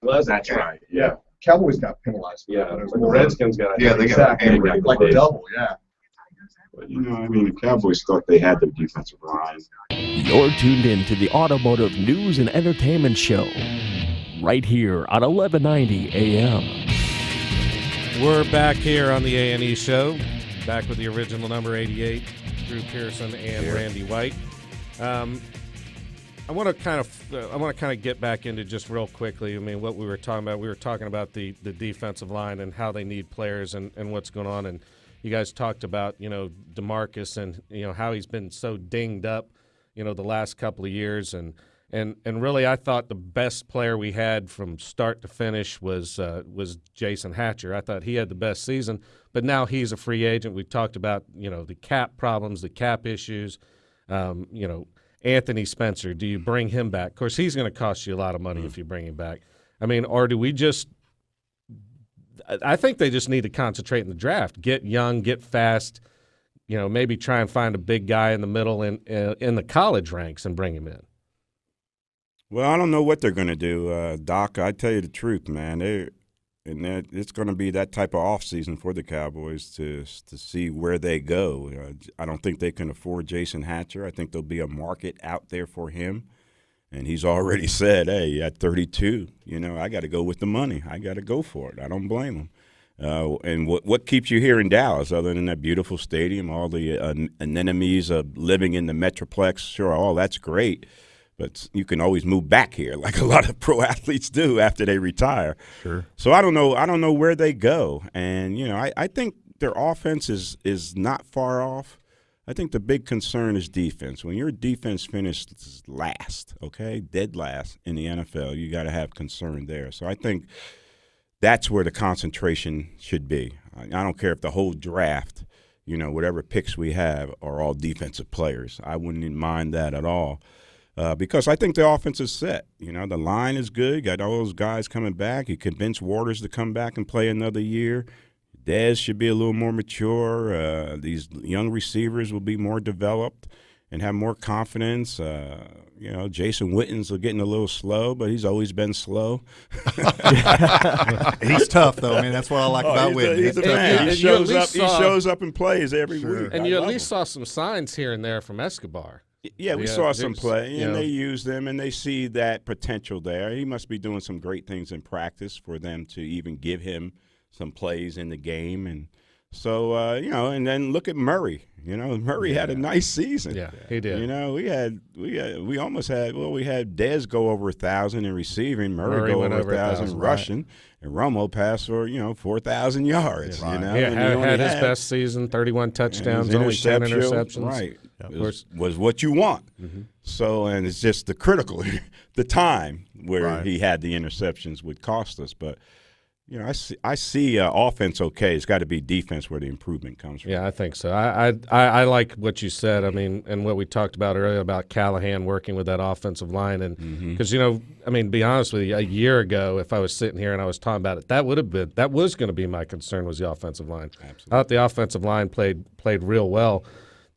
was That's right. Yeah. Cowboys got penalized. Yeah, but the Redskins got Yeah, they got exactly like double. Yeah. But you know, I mean, the Cowboys thought they had their defensive line. You're tuned in to the Automotive News and Entertainment Show, right here on 1190 AM. We're back here on the AnE show, back with the original number 88, Drew Pearson and Randy White. I want to kind of get back into just real quickly. I mean, what we were talking about. We were talking about the defensive line and how they need players and what's going on. And you guys talked about DeMarcus and how he's been so dinged up, the last couple of years. And really, I thought the best player we had from start to finish was Jason Hatcher. I thought he had the best season, but now he's a free agent. We talked about the cap problems, the cap issues. Anthony Spencer, do you bring him back? Of course, he's going to cost you a lot of money if you bring him back. I mean, or do we just – I think they just need to concentrate in the draft. Get young, get fast, maybe try and find a big guy in the middle in the college ranks and bring him in. Well, I don't know what they're going to do, Doc. I tell you the truth, man. It's going to be that type of offseason for the Cowboys to see where they go. I don't think they can afford Jason Hatcher. I think there'll be a market out there for him. And he's already said, hey, at 32, I got to go with the money. I got to go for it. I don't blame him. And what keeps you here in Dallas other than that beautiful stadium, all the anemones of living in the Metroplex? Sure, all that's great. But you can always move back here, like a lot of pro athletes do after they retire. Sure. So I don't know where they go, and I think their offense is not far off. I think the big concern is defense. When your defense finishes last, dead last in the NFL, you got to have concern there. So I think that's where the concentration should be. I don't care if the whole draft, whatever picks we have are all defensive players. I wouldn't mind that at all. Because I think the offense is set. The line is good. You got all those guys coming back. You convinced Waters to come back and play another year. Dez should be a little more mature. These young receivers will be more developed and have more confidence. Jason Witten's getting a little slow, but he's always been slow. He's tough, though, man. That's what I like about Witten. He's a man. He shows up and plays every week. And you at least saw some signs here and there from Escobar. Yeah, we saw some play, and they use them, and they see that potential there. He must be doing some great things in practice for them to even give him some plays in the game. And so, and then look at Murray. Murray had a nice season. Yeah, he did. We had Dez go over 1,000 in receiving, Murray go over 1,000 rushing, right. And Romo passed for 4,000 yards. Yeah, right. Had his best season, 31 touchdowns, only 10 interceptions. Right, was what you want. Mm-hmm. So, and it's just the time where he had the interceptions would cost us, but. I see offense okay. It's got to be defense where the improvement comes from. Yeah, I think so. I like what you said. I mean, and what we talked about earlier about Callahan working with that offensive line, and because be honest with you, a year ago, if I was sitting here and I was talking about it, that was going to be my concern was the offensive line. Absolutely. I thought the offensive line played real well.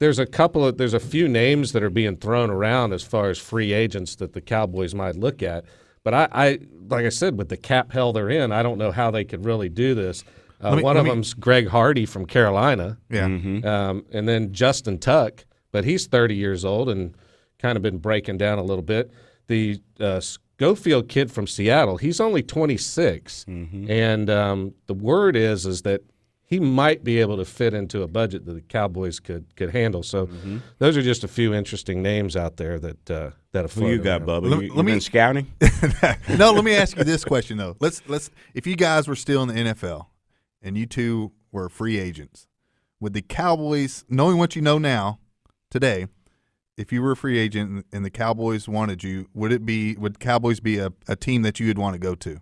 There's a few names that are being thrown around as far as free agents that the Cowboys might look at. But I like I said, with the cap hell they're in, I don't know how they could really do this. One of them's Greg Hardy from Carolina. Yeah. And then Justin Tuck, but he's 30 years old and kind of been breaking down a little bit. The Schofield kid from Seattle, he's only 26. And the word is that he might be able to fit into a budget that the Cowboys could handle. So those are just a few interesting names out there that have Who you got, Bubba? You been scouting? No, let me ask you this question though. Let's if you guys were still in the NFL and you two were free agents, would the Cowboys, knowing what you know now today, if you were a free agent and the Cowboys wanted you, would Cowboys be a team that you would want to go to?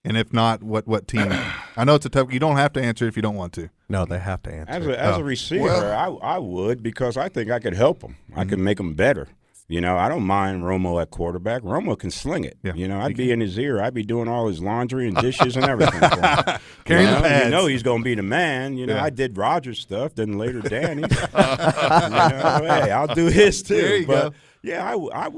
And if not, what team? I know it's a tough. You don't have to answer if you don't want to. No, they have to answer. As a receiver, I would, because I think I could help them. I could make them better. I don't mind Romo at quarterback. Romo can sling it. Yeah. I'd be in his ear. I'd be doing all his laundry and dishes and everything for him. Carrying the pads. He's going to be the man. I did Rogers stuff, then later Danny. Hey, I'll do his too. There you go. Yeah, I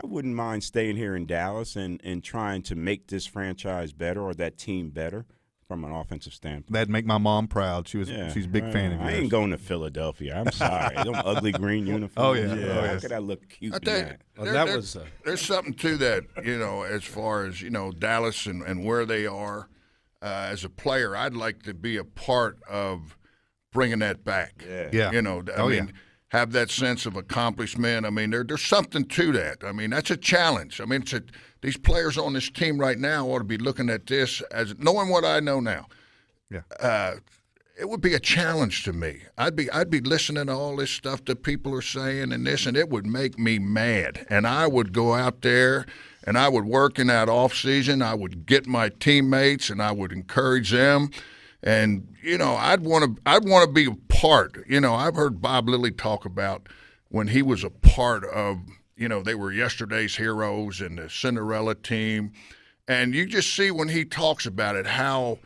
wouldn't mind staying here in Dallas and trying to make this franchise better or that team better from an offensive standpoint. That'd make my mom proud. She's a big fan of yours. I ain't going to Philadelphia. I'm sorry. Them ugly green uniforms. Oh, yeah. How could I look cute in that? There's something to that, as far as, Dallas and where they are. As a player, I'd like to be a part of bringing that back. Yeah. I mean, have that sense of accomplishment. I mean, there's something to that. I mean, that's a challenge. I mean, these players on this team right now ought to be looking at this as knowing what I know now. Yeah. It would be a challenge to me. I'd be listening to all this stuff that people are saying and this, and it would make me mad. And I would go out there and I would work in that off season. I would get my teammates and I would encourage them. And I'd want to be a part. I've heard Bob Lilly talk about when he was a part of. They were yesterday's heroes and the Cinderella team, and you just see when he talks about it how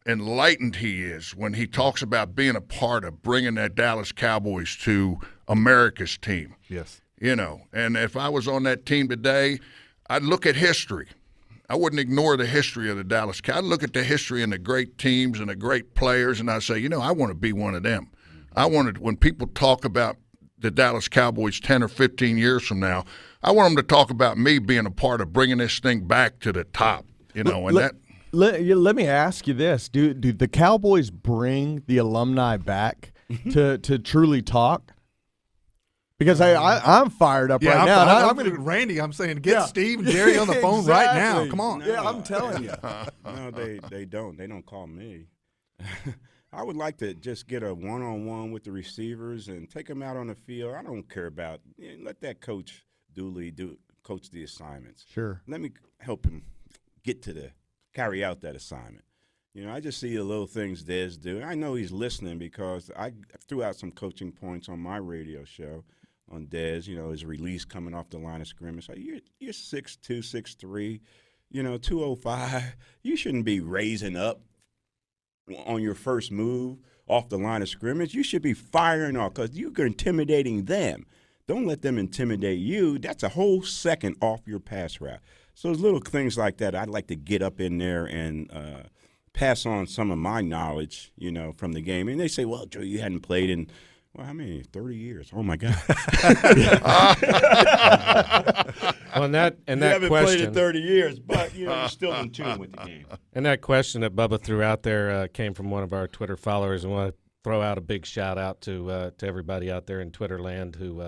enlightened he is when he talks about being a part of bringing that Dallas Cowboys to America's team. Yes. And if I was on that team today, I'd look at history. I wouldn't ignore the history of the Dallas Cowboys. I'd look at the history and the great teams and the great players, and I'd say, I want to be one of them. When people talk about the Dallas Cowboys 10 or 15 years from now, I want them to talk about me being a part of bringing this thing back to the top. Let me ask you this: Do the Cowboys bring the alumni back to truly talk? Because I'm fired up right now. I'm going to Randy. I'm saying get Steve and Jerry on the phone right now. Come on. Yeah, I'm telling you. No, they don't. They don't call me. I would like to just get a one-on-one with the receivers and take them out on the field. I don't care about let that coach coach the assignments. Sure. Let me help him carry out that assignment. I just see the little things Dez do. I know he's listening because I threw out some coaching points on my radio show on Dez, his release coming off the line of scrimmage. So you're 6'2", 6'3", 205. You shouldn't be raising up on your first move off the line of scrimmage. You should be firing off because you're intimidating them. Don't let them intimidate you. That's a whole second off your pass route. So there's little things like that I'd like to get up in there and pass on some of my knowledge, from the game. And they say, well, Joe, you hadn't played in – well, how many? 30 years. Oh, my God. Well, and that you haven't played in 30 years, but, you're still in tune with the game. And that question that Bubba threw out there came from one of our Twitter followers. And I want to throw out a big shout-out to everybody out there in Twitter land who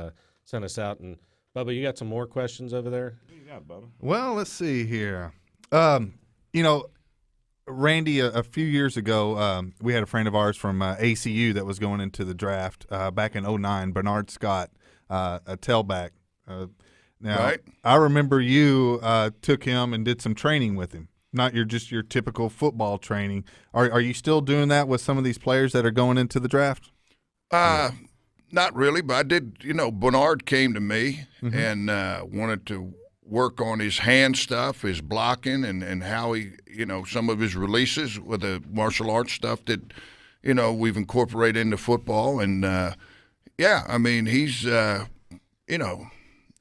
sent us out. And, Bubba, you got some more questions over there? What you got, Bubba? Well, let's see here. Randy, a few years ago, we had a friend of ours from ACU that was going into the draft back in 2009, Bernard Scott, a tailback. Now, right. I remember you took him and did some training with him, not your typical football training. Are you still doing that with some of these players that are going into the draft? Not really, but I did. Bernard came to me and wanted to work on his hand stuff, his blocking, and how he, some of his releases with the martial arts stuff that, we've incorporated into football. And, he's, hey,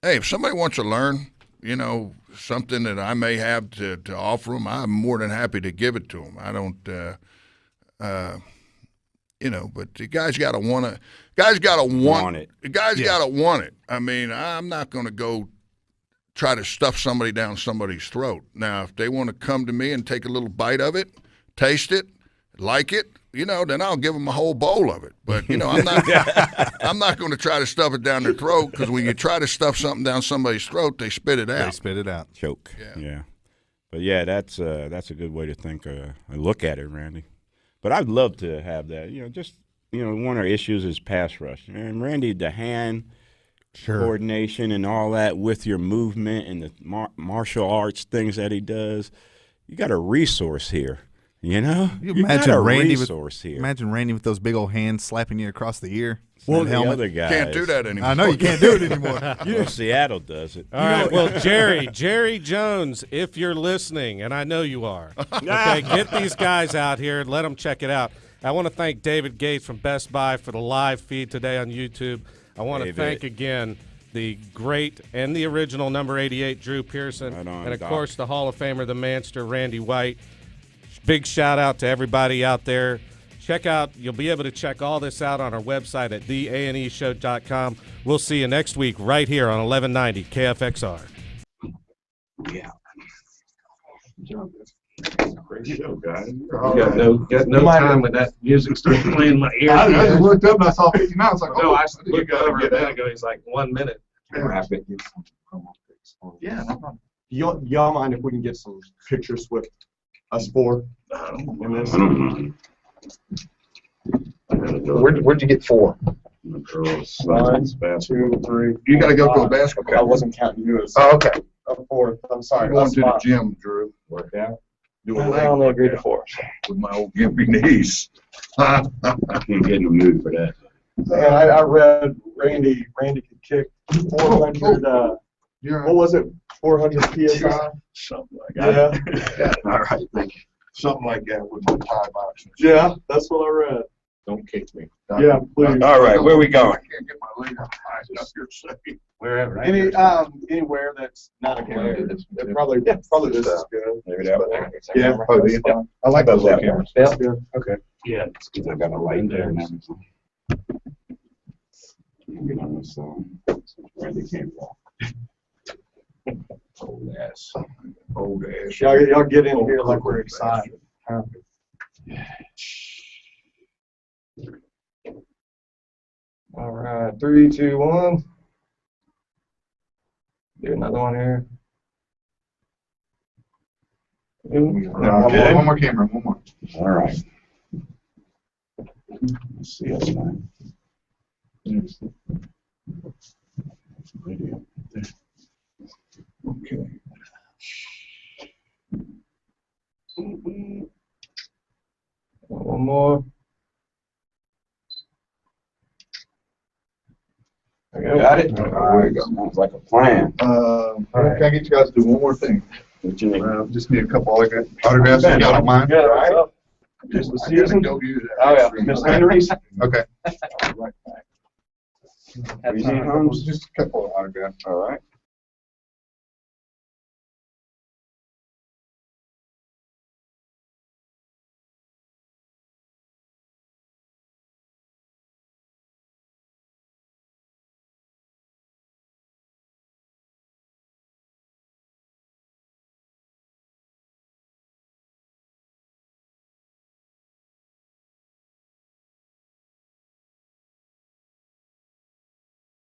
if somebody wants to learn, something that I may have to offer them, I'm more than happy to give it to them. I don't, but the guys got to want it. Guys got to want it. The guys got to want it. I mean, I'm not going to go try to stuff somebody down somebody's throat. Now, if they want to come to me and take a little bite of it, taste it, like it, then I'll give them a whole bowl of it. But I'm not going to try to stuff it down their throat, because when you try to stuff something down somebody's throat, they spit it out. They spit it out. Choke. Yeah. But yeah, that's a good way to think and look at it, Randy. But I'd love to have that. One of our issues is pass rush. And Randy, the hand coordination and all that with your movement and the martial arts things that he does, you got a resource here. You imagine Randy here. Imagine Randy with those big old hands slapping you across the ear. Well, the other guys can't do that anymore. I know you can't do it anymore. Seattle does it. All right. Well, Jerry Jones, if you're listening, and I know you are, okay, get these guys out here and let them check it out. I want to thank David Gates from Best Buy for the live feed today on YouTube. I want to thank again the great and the original number 88 Drew Pearson, and of course the Hall of Famer, the Manster, Randy White. Big shout out to everybody out there. You'll be able to check all this out on our website at theaneshow.com. We'll see you next week right here on 1190 KFXR. Yeah. Great show, guys. You got no time when that music starts playing in my ear. I just looked up and I saw 59. I was like, no, I looked over a minute ago. He's like 1 minute. Yeah, no problem. Y'all mind if we can get some pictures with us four in this? Where'd you get 4? The girls' 1, 2, 3. You got to go to a basketball. I wasn't counting you as Oh, okay. a 4th. I'm sorry. I'm going to the gym, Drew. Work out. I only agreed to 4. With my old gimpy knees. I can't get in the mood for that. And I read Randy could kick 400. What was it? 400 PSI. Something like that. Yeah. All right. Thank you. Something like that with the Thai boxing. Yeah, that's what I read. Don't kick me. Yeah, please. All right, where are we going? I can't get my leg up here safe. Wherever. Anywhere that's not a glare. Probably this is good. Maybe that one. Yeah. I like those little cameras. That's good. Okay. Yeah, because I got a light there and everything. Get on this where they came from. Old ass. Old ass. Y'all get in here like we're excited. All right, 3, 2, 1. Do another one here. One more camera. One more. All right. Let's see us now. Okay. One more. Got it. All right. Sounds like a plan. Can I get you guys to do one more thing? What you need? Just need a couple autographs if y'all don't mind. Yeah, all right. Just the season. Go do that. Oh yeah, Miss Henry's. Okay. Have you seen Holmes? Just a couple of autographs. All right.